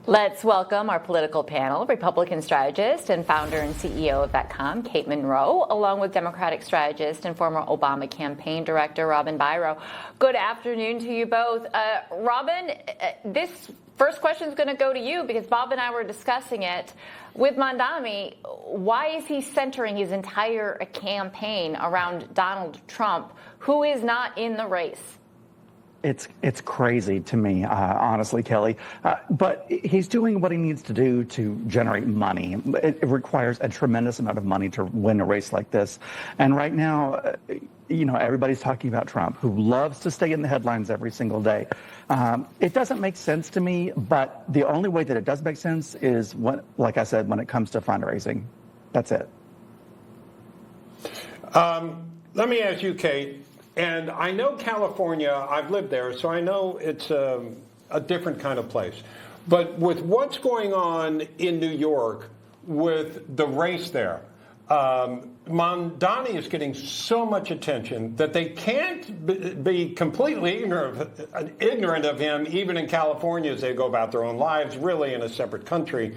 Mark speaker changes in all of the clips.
Speaker 1: Let's welcome our political panel, Republican strategist and founder and CEO of VetCom, Kate Monroe, along with Democratic strategist and former Obama campaign director, Robin Biro. Good afternoon to you both. Robin, this first question is going to go to you because Bob and I were discussing it. With Mondami, why is he centering his entire campaign around Donald Trump, who is not in the race?
Speaker 2: It's crazy to me, honestly, Kelly. But he's doing what he needs to do to generate money. It requires a tremendous amount of money to win a race like this. And right now, everybody's talking about Trump, who loves to stay in the headlines every single day. It doesn't make sense to me, but the only way that it does make sense is, like I said, when it comes to fundraising. That's it.
Speaker 3: Let me ask you, Kate. And I know California, I've lived there, so I know it's a different kind of place. But with what's going on in New York with the race there, Mondani is getting so much attention that they can't be completely ignorant of him, even in California, as they go about their own lives, really in a separate country.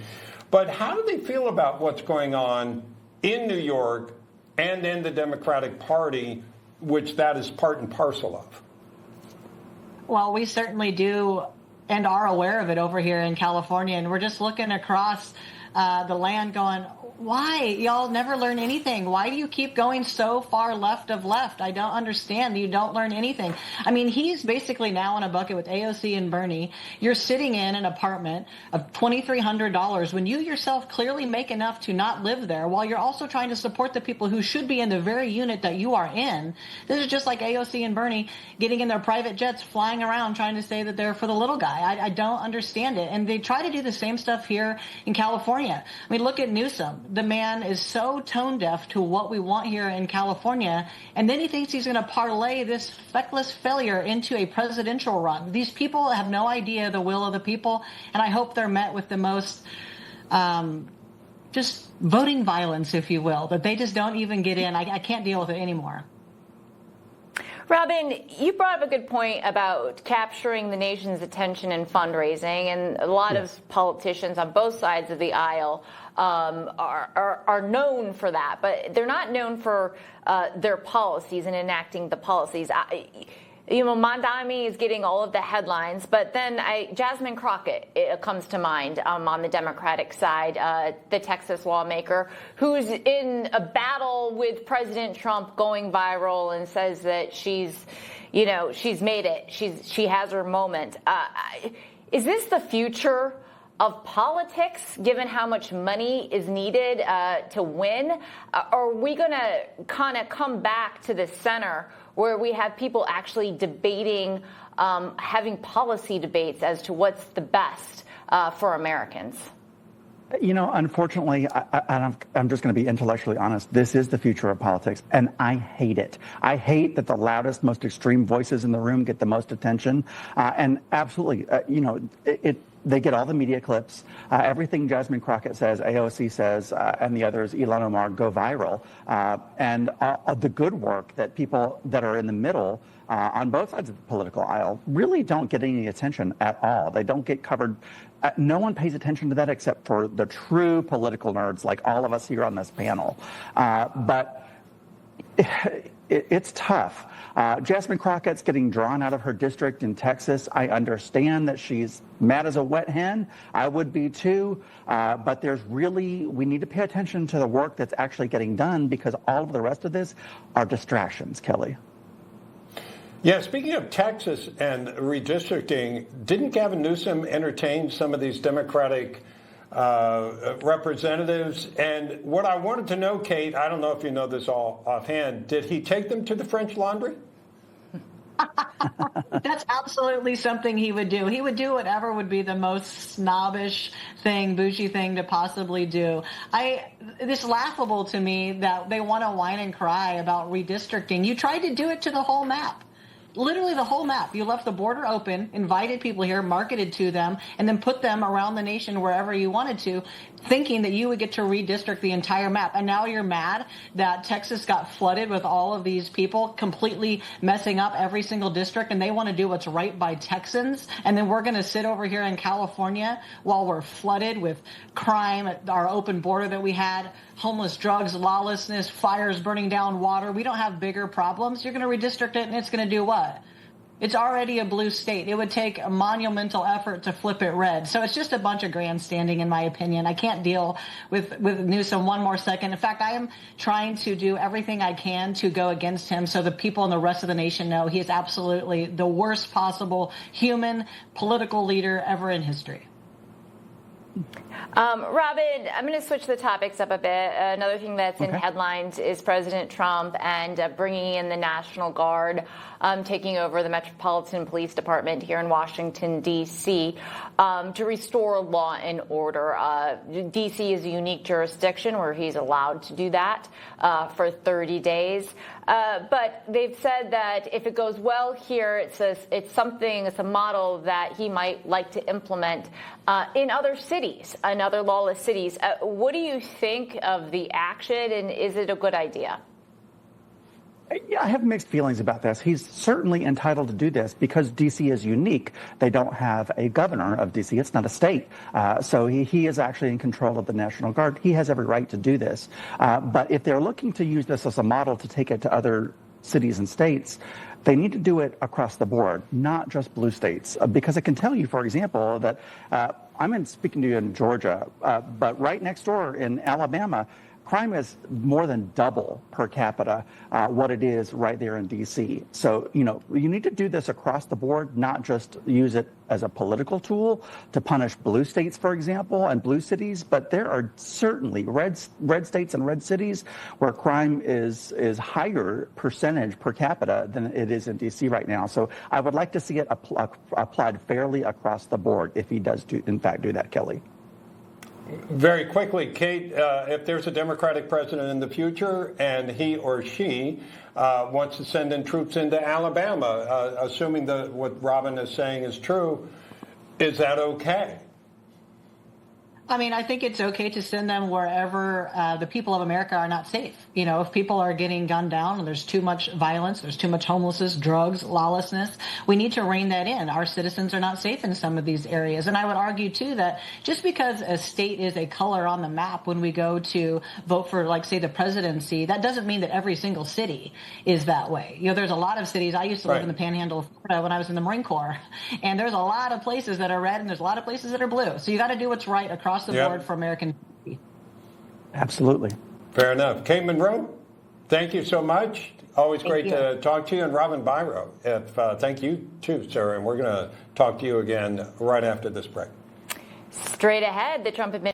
Speaker 3: But how do they feel about what's going on in New York and in the Democratic Party, which that is part and parcel of?
Speaker 4: Well, we certainly do and are aware of it over here in California. And we're just looking across the land going, why? Y'all never learn anything. Why do you keep going so far left of left? I don't understand. You don't learn anything. I mean, he's basically now in a bucket with AOC and Bernie. You're sitting in an apartment of $2,300 when you yourself clearly make enough to not live there, while you're also trying to support the people who should be in the very unit that you are in. This is just like AOC and Bernie getting in their private jets, flying around, trying to say that they're for the little guy. I don't understand it. And they try to do the same stuff here in California. I mean, look at Newsom. The man is so tone deaf to what we want here in California, and then he thinks he's going to parlay this feckless failure into a presidential run. These people have no idea the will of the people, and I hope they're met with the most just voting violence, if you will, that they just don't even get in. I can't deal with it anymore.
Speaker 1: Robin, you brought up a good point about capturing the nation's attention and fundraising, and a lot of politicians on both sides of the aisle are known for that, but they're not known for their policies and enacting the policies. Mondami is getting all of the headlines, but then Jasmine Crockett comes to mind on the Democratic side, the Texas lawmaker who's in a battle with President Trump, going viral, and says that she's made it. She has her moment. Is this the future of politics, given how much money is needed to win? Or are we going to kind of come back to the center where we have people actually debating, having policy debates as to what's the best for Americans?
Speaker 2: Unfortunately, I'm just going to be intellectually honest. This is the future of politics, and I hate it. I hate that the loudest, most extreme voices in the room get the most attention. And absolutely, they get all the media clips. Everything Jasmine Crockett says, AOC says, and the others, Ilhan Omar, go viral. And the good work that people that are in the middle on both sides of the political aisle really don't get any attention at all. They don't get covered. No one pays attention to that except for the true political nerds like all of us here on this panel. But it's tough. Jasmine Crockett's getting drawn out of her district in Texas. I understand that she's mad as a wet hen. I would be too. But we need to pay attention to the work that's actually getting done, because all of the rest of this are distractions, Kelly.
Speaker 3: Yeah, speaking of Texas and redistricting, didn't Gavin Newsom entertain some of these Democratic representatives? And what I wanted to know, Kate, I don't know if you know this all offhand, did he take them to the French Laundry?
Speaker 4: That's absolutely something he would do. He would do whatever would be the most snobbish thing, bougie thing to possibly do. It's laughable to me that they want to whine and cry about redistricting. You tried to do it to the whole map. Literally the whole map. You left the border open, invited people here, marketed to them, and then put them around the nation wherever you wanted to, thinking that you would get to redistrict the entire map. And now you're mad that Texas got flooded with all of these people completely messing up every single district, and they want to do what's right by Texans. And then we're going to sit over here in California while we're flooded with crime at our open border that we had, homeless, drugs, lawlessness, fires burning down water. We don't have bigger problems. You're going to redistrict it, and it's going to do what? It's already a blue state. It would take a monumental effort to flip it red. So it's just a bunch of grandstanding, in my opinion. I can't deal with Newsom one more second. In fact, I am trying to do everything I can to go against him so the people and the rest of the nation know he is absolutely the worst possible human political leader ever in history.
Speaker 1: Robin, I'm going to switch the topics up a bit. Another thing that's in headlines is President Trump and bringing in the National Guard, taking over the Metropolitan Police Department here in Washington, D.C., to restore law and order. D.C. is a unique jurisdiction where he's allowed to do that for 30 days. But they've said that if it goes well here, it's a model that he might like to implement in other cities, in other lawless cities. What do you think of the action, and is it a good idea?
Speaker 2: I have mixed feelings about this. He's certainly entitled to do this because D.C. is unique. They don't have a governor of D.C. It's not a state. So he is actually in control of the National Guard. He has every right to do this. But if they're looking to use this as a model to take it to other cities and states, they need to do it across the board, not just blue states. Because I can tell you, for example, that I'm speaking to you in Georgia, but right next door in Alabama, crime is more than double per capita what it is right there in D.C. So, you need to do this across the board, not just use it as a political tool to punish blue states, for example, and blue cities. But there are certainly red states and red cities where crime is higher percentage per capita than it is in D.C. right now. So I would like to see it applied fairly across the board if he does, in fact, do that, Kelly.
Speaker 3: Very quickly, Kate, if there's a Democratic president in the future and he or she wants to send in troops into Alabama, assuming that what Robin is saying is true, is that okay?
Speaker 4: I mean, I think it's okay to send them wherever the people of America are not safe. If people are getting gunned down and there's too much violence, there's too much homelessness, drugs, lawlessness, we need to rein that in. Our citizens are not safe in some of these areas. And I would argue, too, that just because a state is a color on the map when we go to vote for, like, say, the presidency, that doesn't mean that every single city is that way. There's a lot of cities. I used to live in the Panhandle of Florida when I was in the Marine Corps. And there's a lot of places that are red and there's a lot of places that are blue. So you got to do what's right across the board for American.
Speaker 2: Absolutely.
Speaker 3: Fair enough. Kate Monroe, thank you so much. Always great to talk to you. And Robin Byro, thank you too, sir. And we're going to talk to you again right after this break.
Speaker 1: Straight ahead, the Trump administration